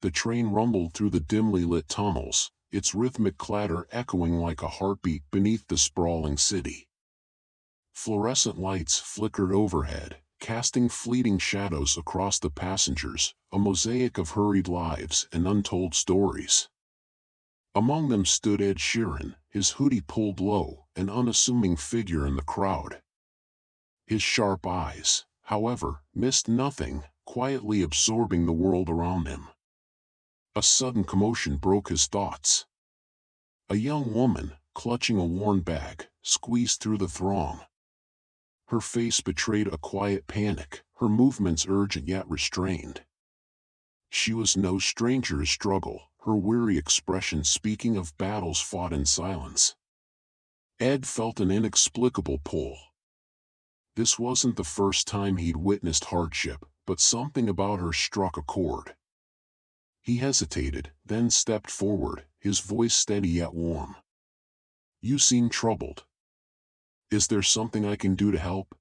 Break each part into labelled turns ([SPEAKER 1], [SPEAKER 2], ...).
[SPEAKER 1] The train rumbled through the dimly lit tunnels, its rhythmic clatter echoing like a heartbeat beneath the sprawling city. Fluorescent lights flickered overhead, casting fleeting shadows across the passengers, a mosaic of hurried lives and untold stories. Among them stood Ed Sheeran, his hoodie pulled low, an unassuming figure in the crowd. His sharp eyes, however, missed nothing, quietly absorbing the world around him. A sudden commotion broke his thoughts. A young woman, clutching a worn bag, squeezed through the throng. Her face betrayed a quiet panic, her movements urgent yet restrained. She was no stranger to struggle, her weary expression speaking of battles fought in silence. Ed felt an inexplicable pull. This wasn't the first time he'd witnessed hardship, but something about her struck a chord. He hesitated, then stepped forward, his voice steady yet warm. "You seem troubled. Is there something I can do to help?"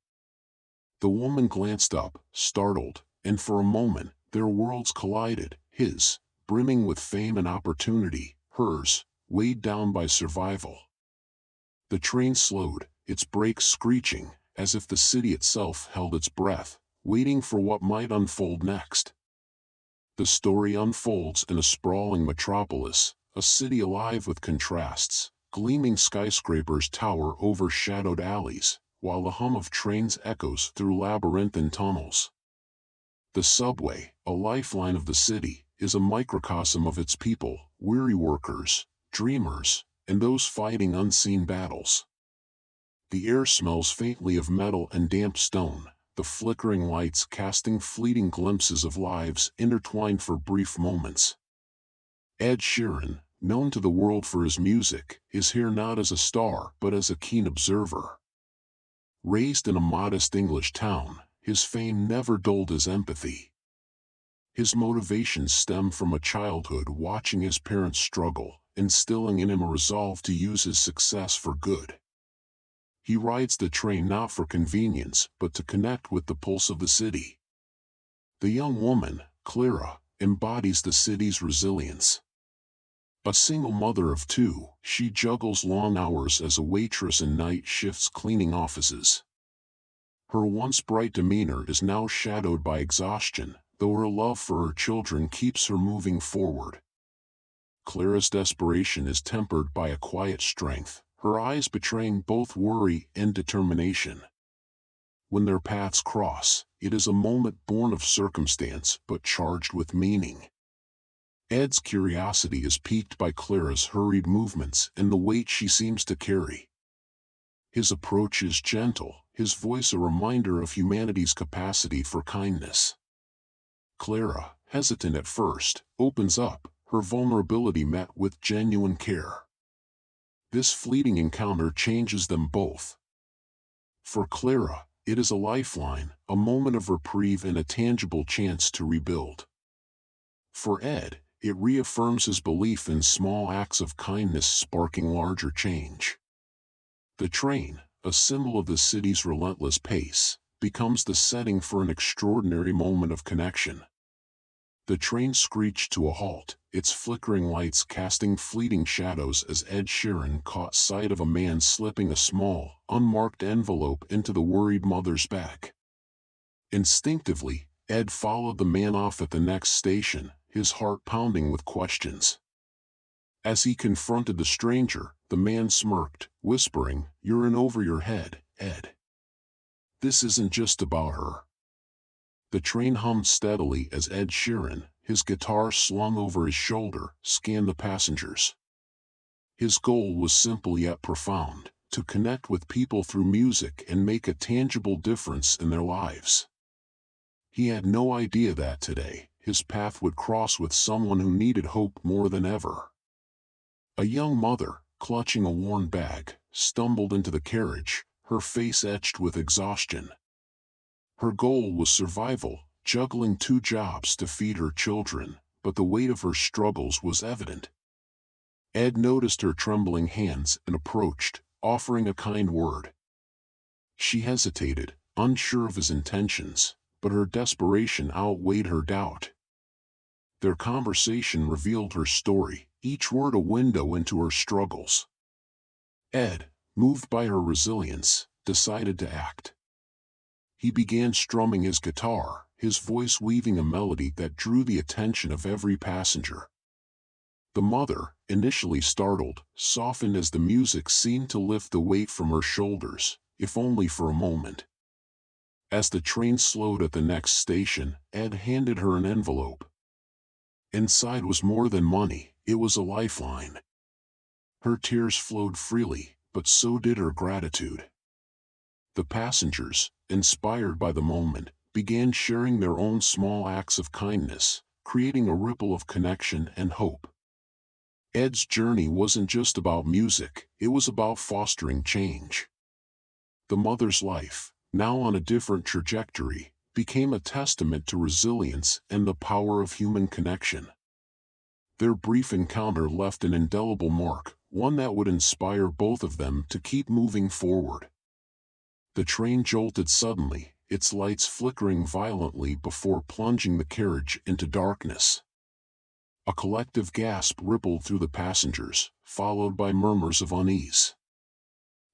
[SPEAKER 1] The woman glanced up, startled, and for a moment, their worlds collided, his, brimming with fame and opportunity, hers, weighed down by survival. The train slowed, its brakes screeching, as if the city itself held its breath, waiting for what might unfold next. The story unfolds in a sprawling metropolis, a city alive with contrasts. Gleaming skyscrapers tower over shadowed alleys, while the hum of trains echoes through labyrinthine tunnels. The subway, a lifeline of the city, is a microcosm of its people, weary workers, dreamers, and those fighting unseen battles. The air smells faintly of metal and damp stone, the flickering lights casting fleeting glimpses of lives intertwined for brief moments. Ed Sheeran, known to the world for his music, is here not as a star but as a keen observer. Raised in a modest English town, his fame never dulled his empathy. His motivations stem from a childhood watching his parents struggle, instilling in him a resolve to use his success for good. He rides the train not for convenience but to connect with the pulse of the city. The young woman, Clara, embodies the city's resilience. A single mother of two, she juggles long hours as a waitress and night shifts cleaning offices. Her once bright demeanor is now shadowed by exhaustion, though her love for her children keeps her moving forward. Clara's desperation is tempered by a quiet strength, her eyes betraying both worry and determination. When their paths cross, it is a moment born of circumstance but charged with meaning. Ed's curiosity is piqued by Clara's hurried movements and the weight she seems to carry. His approach is gentle, his voice a reminder of humanity's capacity for kindness. Clara, hesitant at first, opens up, her vulnerability met with genuine care. This fleeting encounter changes them both. For Clara, it is a lifeline, a moment of reprieve and a tangible chance to rebuild. For Ed, it reaffirms his belief in small acts of kindness sparking larger change. The train, a symbol of the city's relentless pace, becomes the setting for an extraordinary moment of connection. The train screeched to a halt, its flickering lights casting fleeting shadows as Ed Sheeran caught sight of a man slipping a small, unmarked envelope into the worried mother's bag. Instinctively, Ed followed the man off at the next station, his heart pounding with questions. As he confronted the stranger, the man smirked, whispering, "You're in over your head, Ed. This isn't just about her." The train hummed steadily as Ed Sheeran, his guitar slung over his shoulder, scanned the passengers. His goal was simple yet profound, to connect with people through music and make a tangible difference in their lives. He had no idea that today, his path would cross with someone who needed hope more than ever. A young mother, clutching a worn bag, stumbled into the carriage, her face etched with exhaustion. Her goal was survival, juggling 2 jobs to feed her children, but the weight of her struggles was evident. Ed noticed her trembling hands and approached, offering a kind word. She hesitated, unsure of his intentions, but her desperation outweighed her doubt. Their conversation revealed her story, each word a window into her struggles. Ed, moved by her resilience, decided to act. He began strumming his guitar, his voice weaving a melody that drew the attention of every passenger. The mother, initially startled, softened as the music seemed to lift the weight from her shoulders, if only for a moment. As the train slowed at the next station, Ed handed her an envelope. Inside was more than money, it was a lifeline. Her tears flowed freely, but so did her gratitude. The passengers, inspired by the moment, began sharing their own small acts of kindness, creating a ripple of connection and hope. Ed's journey wasn't just about music, it was about fostering change. The mother's life, now on a different trajectory, became a testament to resilience and the power of human connection. Their brief encounter left an indelible mark, one that would inspire both of them to keep moving forward. The train jolted suddenly, its lights flickering violently before plunging the carriage into darkness. A collective gasp rippled through the passengers, followed by murmurs of unease.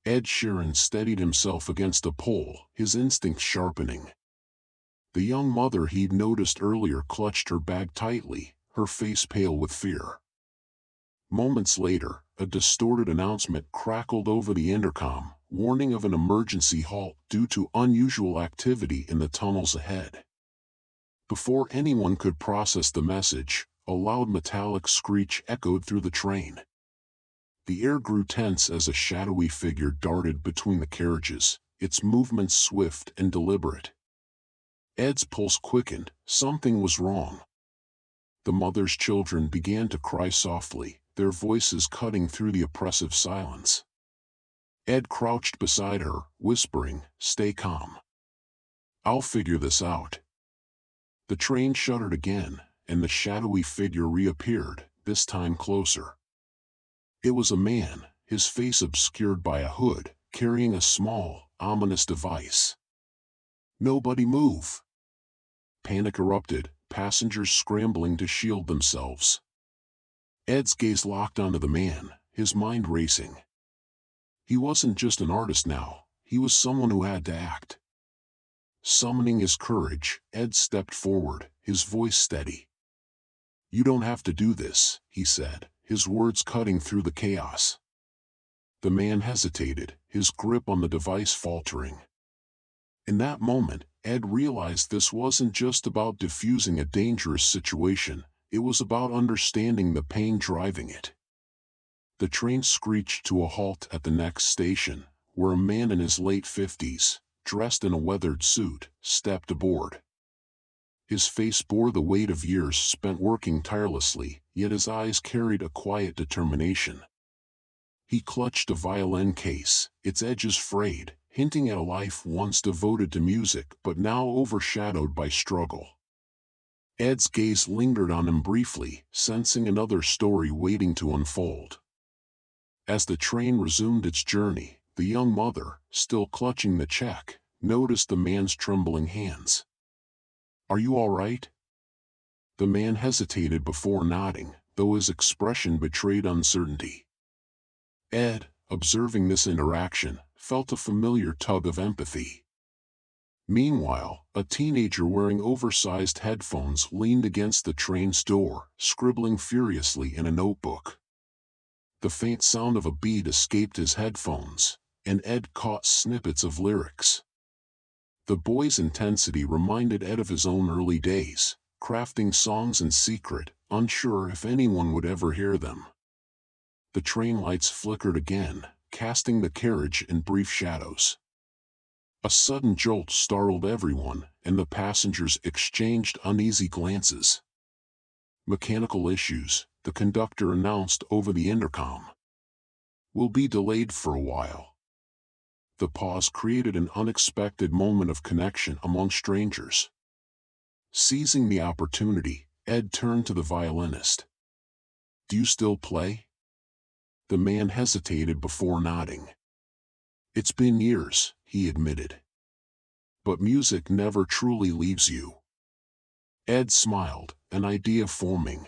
[SPEAKER 1] Ed Sheeran steadied himself against a pole, his instincts sharpening. The young mother he'd noticed earlier clutched her bag tightly, her face pale with fear. Moments later, a distorted announcement crackled over the intercom, warning of an emergency halt due to unusual activity in the tunnels ahead. Before anyone could process the message, a loud metallic screech echoed through the train. The air grew tense as a shadowy figure darted between the carriages, its movements swift and deliberate. Ed's pulse quickened, something was wrong. The mother's children began to cry softly, their voices cutting through the oppressive silence. Ed crouched beside her, whispering, "Stay calm. I'll figure this out." The train shuddered again, and the shadowy figure reappeared, this time closer. It was a man, his face obscured by a hood, carrying a small, ominous device. "Nobody move!" Panic erupted, passengers scrambling to shield themselves. Ed's gaze locked onto the man, his mind racing. He wasn't just an artist now, he was someone who had to act. Summoning his courage, Ed stepped forward, his voice steady. "You don't have to do this," he said, his words cutting through the chaos. The man hesitated, his grip on the device faltering. In that moment, Ed realized this wasn't just about diffusing a dangerous situation, it was about understanding the pain driving it. The train screeched to a halt at the next station, where a man in his late 50s, dressed in a weathered suit, stepped aboard. His face bore the weight of years spent working tirelessly, yet his eyes carried a quiet determination. He clutched a violin case, its edges frayed, hinting at a life once devoted to music but now overshadowed by struggle. Ed's gaze lingered on him briefly, sensing another story waiting to unfold. As the train resumed its journey, the young mother, still clutching the check, noticed the man's trembling hands. "Are you all right?" The man hesitated before nodding, though his expression betrayed uncertainty. Ed, observing this interaction, felt a familiar tug of empathy. Meanwhile, a teenager wearing oversized headphones leaned against the train's door, scribbling furiously in a notebook. The faint sound of a beat escaped his headphones, and Ed caught snippets of lyrics. The boy's intensity reminded Ed of his own early days, crafting songs in secret, unsure if anyone would ever hear them. The train lights flickered again, casting the carriage in brief shadows. A sudden jolt startled everyone, and the passengers exchanged uneasy glances. "Mechanical issues," the conductor announced over the intercom. "Will be delayed for a while." The pause created an unexpected moment of connection among strangers. Seizing the opportunity, Ed turned to the violinist. "Do you still play?" The man hesitated before nodding. "It's been years," he admitted. "But music never truly leaves you." Ed smiled, an idea forming.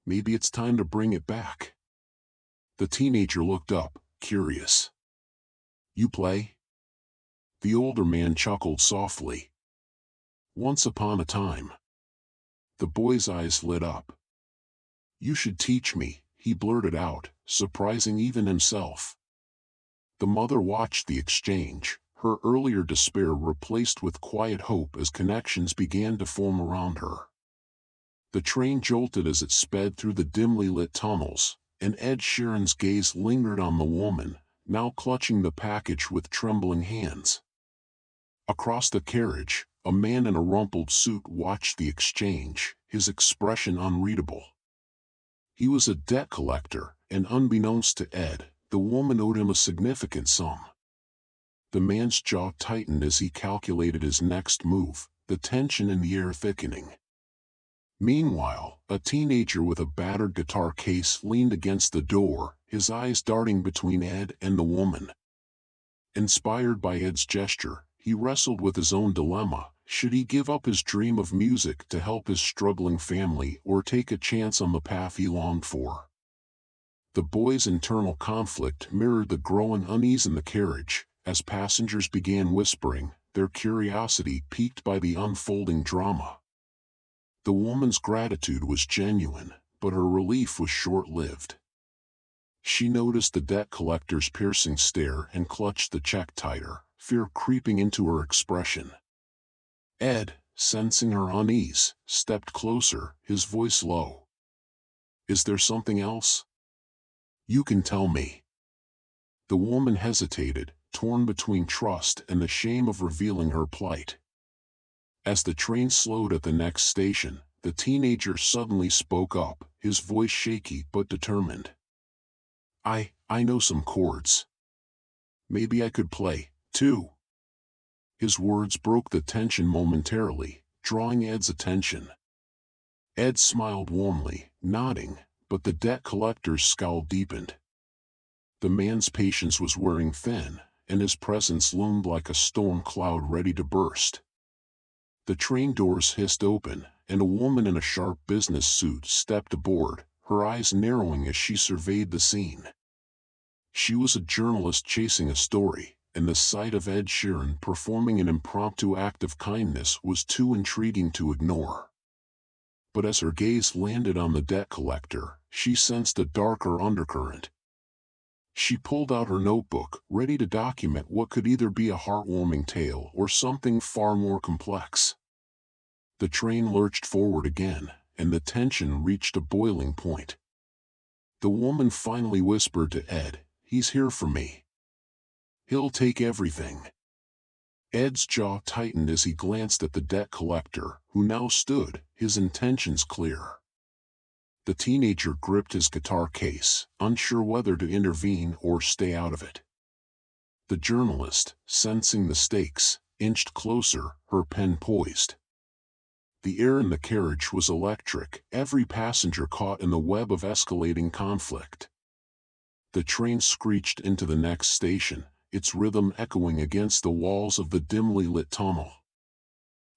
[SPEAKER 1] Maybe it's time to bring it back. The teenager looked up, curious. You play? The older man chuckled softly. Once upon a time. The boy's eyes lit up. You should teach me, he blurted out, surprising even himself. The mother watched the exchange, her earlier despair replaced with quiet hope as connections began to form around her. The train jolted as it sped through the dimly lit tunnels, and Ed Sheeran's gaze lingered on the woman, now clutching the package with trembling hands. Across the carriage, a man in a rumpled suit watched the exchange, his expression unreadable. He was a debt collector, and unbeknownst to Ed, the woman owed him a significant sum. The man's jaw tightened as he calculated his next move, the tension in the air thickening. Meanwhile, a teenager with a battered guitar case leaned against the door, his eyes darting between Ed and the woman. Inspired by Ed's gesture, he wrestled with his own dilemma. Should he give up his dream of music to help his struggling family or take a chance on the path he longed for? The boy's internal conflict mirrored the growing unease in the carriage, as passengers began whispering, their curiosity piqued by the unfolding drama. The woman's gratitude was genuine, but her relief was short-lived. She noticed the debt collector's piercing stare and clutched the check tighter, fear creeping into her expression. Ed, sensing her unease, stepped closer, his voice low. Is there something else? You can tell me. The woman hesitated, torn between trust and the shame of revealing her plight. As the train slowed at the next station, the teenager suddenly spoke up, his voice shaky but determined. I know some chords. Maybe I could play, too. His words broke the tension momentarily, drawing Ed's attention. Ed smiled warmly, nodding, but the debt collector's scowl deepened. The man's patience was wearing thin, and his presence loomed like a storm cloud ready to burst. The train doors hissed open, and a woman in a sharp business suit stepped aboard, her eyes narrowing as she surveyed the scene. She was a journalist chasing a story, and the sight of Ed Sheeran performing an impromptu act of kindness was too intriguing to ignore. But as her gaze landed on the debt collector, she sensed a darker undercurrent. She pulled out her notebook, ready to document what could either be a heartwarming tale or something far more complex. The train lurched forward again, and the tension reached a boiling point. The woman finally whispered to Ed, "He's here for me. He'll take everything." Ed's jaw tightened as he glanced at the debt collector, who now stood, his intentions clear. The teenager gripped his guitar case, unsure whether to intervene or stay out of it. The journalist, sensing the stakes, inched closer, her pen poised. The air in the carriage was electric, every passenger caught in the web of escalating conflict. The train screeched into the next station, its rhythm echoing against the walls of the dimly lit tunnel.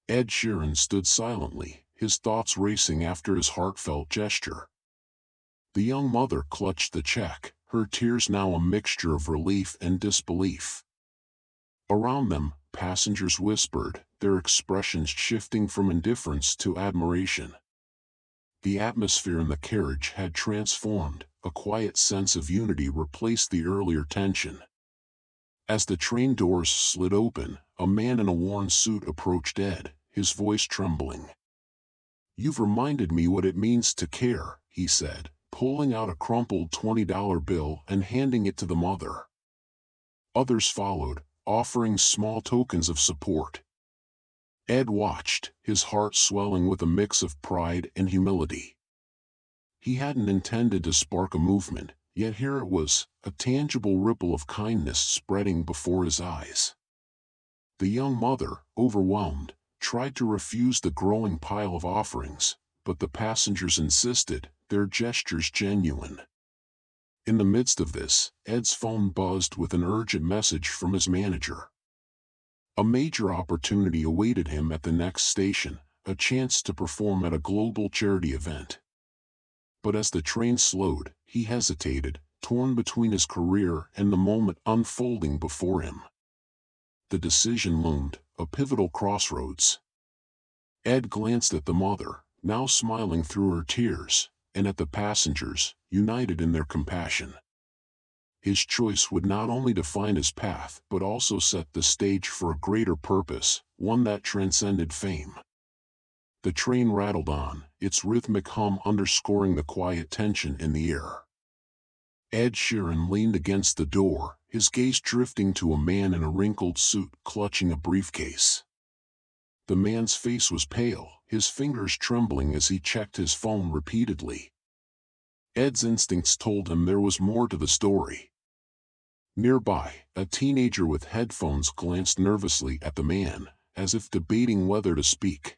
[SPEAKER 1] Ed Sheeran stood silently, his thoughts racing after his heartfelt gesture. The young mother clutched the check, her tears now a mixture of relief and disbelief. Around them, passengers whispered, their expressions shifting from indifference to admiration. The atmosphere in the carriage had transformed, a quiet sense of unity replaced the earlier tension. As the train doors slid open, a man in a worn suit approached Ed, his voice trembling. "You've reminded me what it means to care," he said, pulling out a crumpled $20 bill and handing it to the mother. Others followed, offering small tokens of support. Ed watched, his heart swelling with a mix of pride and humility. He hadn't intended to spark a movement, yet here it was, a tangible ripple of kindness spreading before his eyes. The young mother, overwhelmed, tried to refuse the growing pile of offerings, but the passengers insisted, their gestures genuine. In the midst of this, Ed's phone buzzed with an urgent message from his manager. A major opportunity awaited him at the next station, a chance to perform at a global charity event. But as the train slowed, he hesitated, torn between his career and the moment unfolding before him. The decision loomed, a pivotal crossroads. Ed glanced at the mother, now smiling through her tears, and at the passengers, united in their compassion. His choice would not only define his path but also set the stage for a greater purpose, one that transcended fame. The train rattled on, its rhythmic hum underscoring the quiet tension in the air. Ed Sheeran leaned against the door, his gaze drifting to a man in a wrinkled suit clutching a briefcase. The man's face was pale, his fingers trembling as he checked his phone repeatedly. Ed's instincts told him there was more to the story. Nearby, a teenager with headphones glanced nervously at the man, as if debating whether to speak.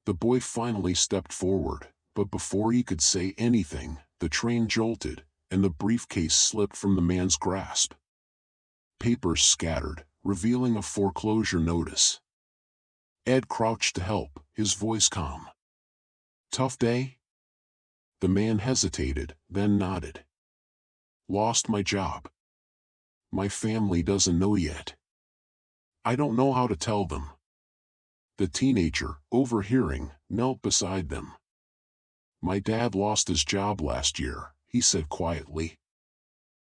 [SPEAKER 1] The boy finally stepped forward, but before he could say anything, the train jolted, and the briefcase slipped from the man's grasp. Papers scattered, revealing a foreclosure notice. Ed crouched to help, his voice calm. "Tough day?" The man hesitated, then nodded. "Lost my job. My family doesn't know yet. I don't know how to tell them." The teenager, overhearing, knelt beside them. "My dad lost his job last year," he said quietly.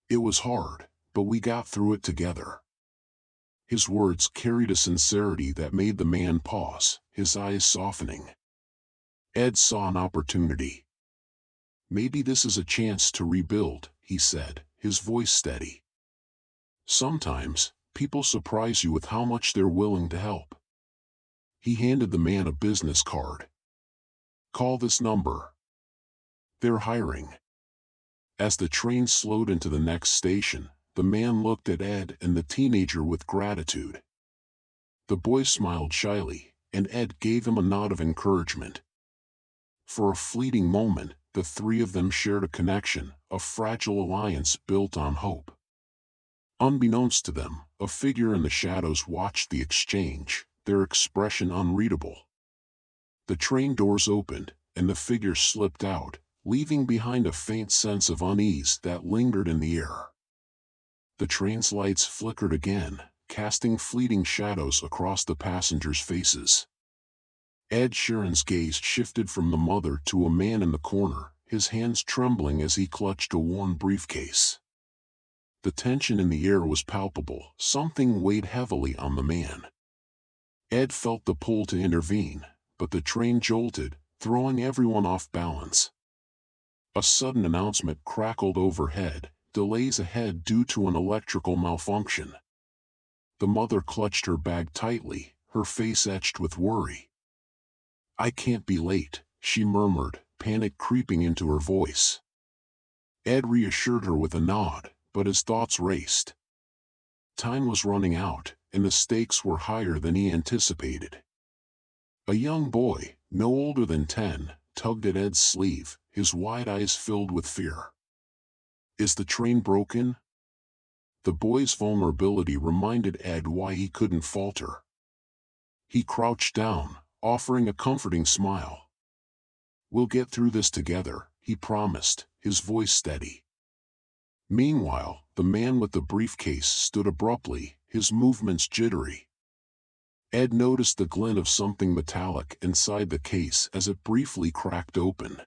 [SPEAKER 1] "It was hard, but we got through it together." His words carried a sincerity that made the man pause, his eyes softening. Ed saw an opportunity. "Maybe this is a chance to rebuild," he said, his voice steady. "Sometimes, people surprise you with how much they're willing to help." He handed the man a business card. "Call this number. They're hiring." As the train slowed into the next station, the man looked at Ed and the teenager with gratitude. The boy smiled shyly, and Ed gave him a nod of encouragement. For a fleeting moment, the three of them shared a connection, a fragile alliance built on hope. Unbeknownst to them, a figure in the shadows watched the exchange, their expression unreadable. The train doors opened, and the figure slipped out, leaving behind a faint sense of unease that lingered in the air. The train's lights flickered again, casting fleeting shadows across the passengers' faces. Ed Sheeran's gaze shifted from the mother to a man in the corner, his hands trembling as he clutched a worn briefcase. The tension in the air was palpable, something weighed heavily on the man. Ed felt the pull to intervene, but the train jolted, throwing everyone off balance. A sudden announcement crackled overhead, "Delays ahead due to an electrical malfunction." The mother clutched her bag tightly, her face etched with worry. "I can't be late," she murmured, panic creeping into her voice. Ed reassured her with a nod, but his thoughts raced. Time was running out, and the stakes were higher than he anticipated. A young boy, no older than 10, tugged at Ed's sleeve, his wide eyes filled with fear. "Is the train broken?" The boy's vulnerability reminded Ed why he couldn't falter. He crouched down, offering a comforting smile. "We'll get through this together," he promised, his voice steady. Meanwhile, the man with the briefcase stood abruptly, his movements jittery. Ed noticed the glint of something metallic inside the case as it briefly cracked open.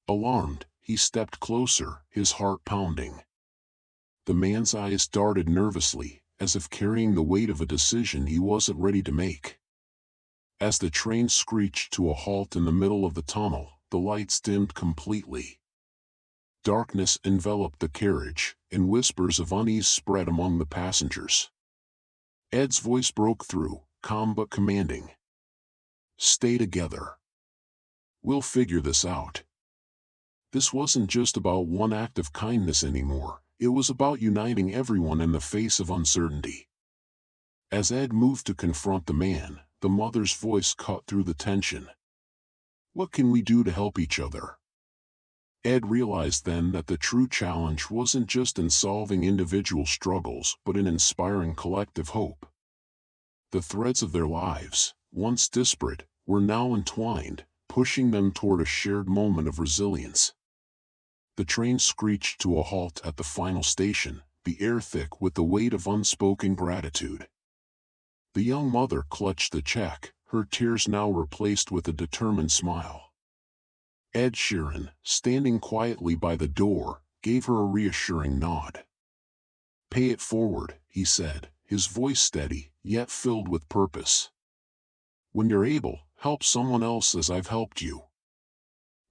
[SPEAKER 1] Alarmed, he stepped closer, his heart pounding. The man's eyes darted nervously, as if carrying the weight of a decision he wasn't ready to make. As the train screeched to a halt in the middle of the tunnel, the lights dimmed completely. Darkness enveloped the carriage, and whispers of unease spread among the passengers. Ed's voice broke through, calm but commanding. "Stay together. We'll figure this out." This wasn't just about one act of kindness anymore, it was about uniting everyone in the face of uncertainty. As Ed moved to confront the man, the mother's voice cut through the tension. "What can we do to help each other?" Ed realized then that the true challenge wasn't just in solving individual struggles but in inspiring collective hope. The threads of their lives, once disparate, were now entwined, pushing them toward a shared moment of resilience. The train screeched to a halt at the final station, the air thick with the weight of unspoken gratitude. The young mother clutched the check, her tears now replaced with a determined smile. Ed Sheeran, standing quietly by the door, gave her a reassuring nod. "Pay it forward," he said, his voice steady, yet filled with purpose. "When you're able, help someone else as I've helped you."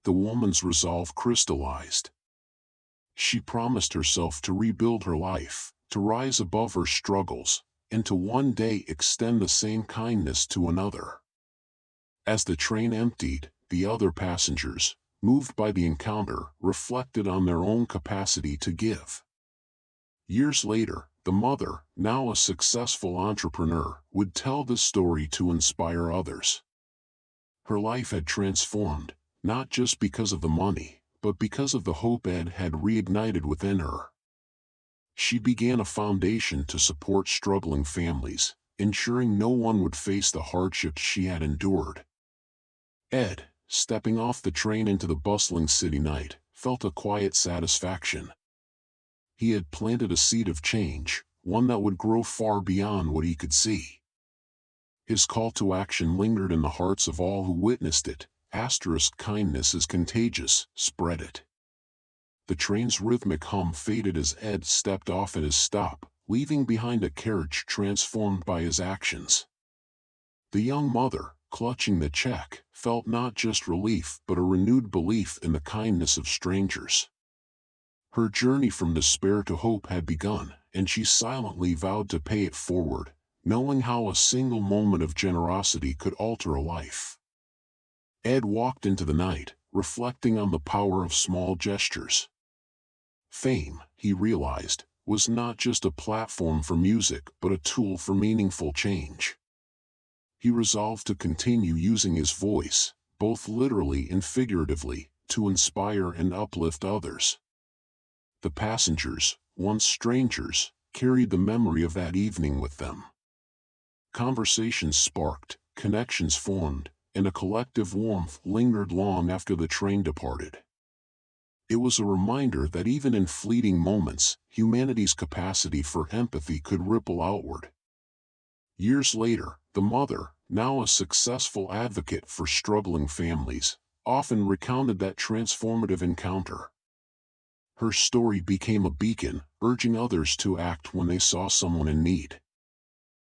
[SPEAKER 1] The woman's resolve crystallized. She promised herself to rebuild her life, to rise above her struggles, and to one day extend the same kindness to another. As the train emptied, the other passengers, moved by the encounter, reflected on their own capacity to give. Years later, the mother, now a successful entrepreneur, would tell this story to inspire others. Her life had transformed, not just because of the money, but because of the hope Ed had reignited within her. She began a foundation to support struggling families, ensuring no one would face the hardships she had endured. Ed, stepping off the train into the bustling city night, felt a quiet satisfaction. He had planted a seed of change, one that would grow far beyond what he could see. His call to action lingered in the hearts of all who witnessed it. Kindness is contagious, spread it. The train's rhythmic hum faded as Ed stepped off at his stop, leaving behind a carriage transformed by his actions. The young mother, clutching the check, felt not just relief but a renewed belief in the kindness of strangers. Her journey from despair to hope had begun, and she silently vowed to pay it forward, knowing how a single moment of generosity could alter a life. Ed walked into the night, reflecting on the power of small gestures. Fame, he realized, was not just a platform for music but a tool for meaningful change. He resolved to continue using his voice, both literally and figuratively, to inspire and uplift others. The passengers, once strangers, carried the memory of that evening with them. Conversations sparked, connections formed, and a collective warmth lingered long after the train departed. It was a reminder that even in fleeting moments, humanity's capacity for empathy could ripple outward. Years later, the mother, now a successful advocate for struggling families, often recounted that transformative encounter. Her story became a beacon, urging others to act when they saw someone in need.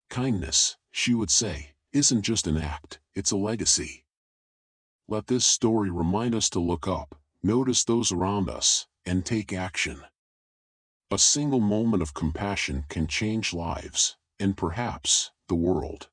[SPEAKER 1] Kindness, she would say, isn't just an act, it's a legacy. Let this story remind us to look up, notice those around us, and take action. A single moment of compassion can change lives, and perhaps the world.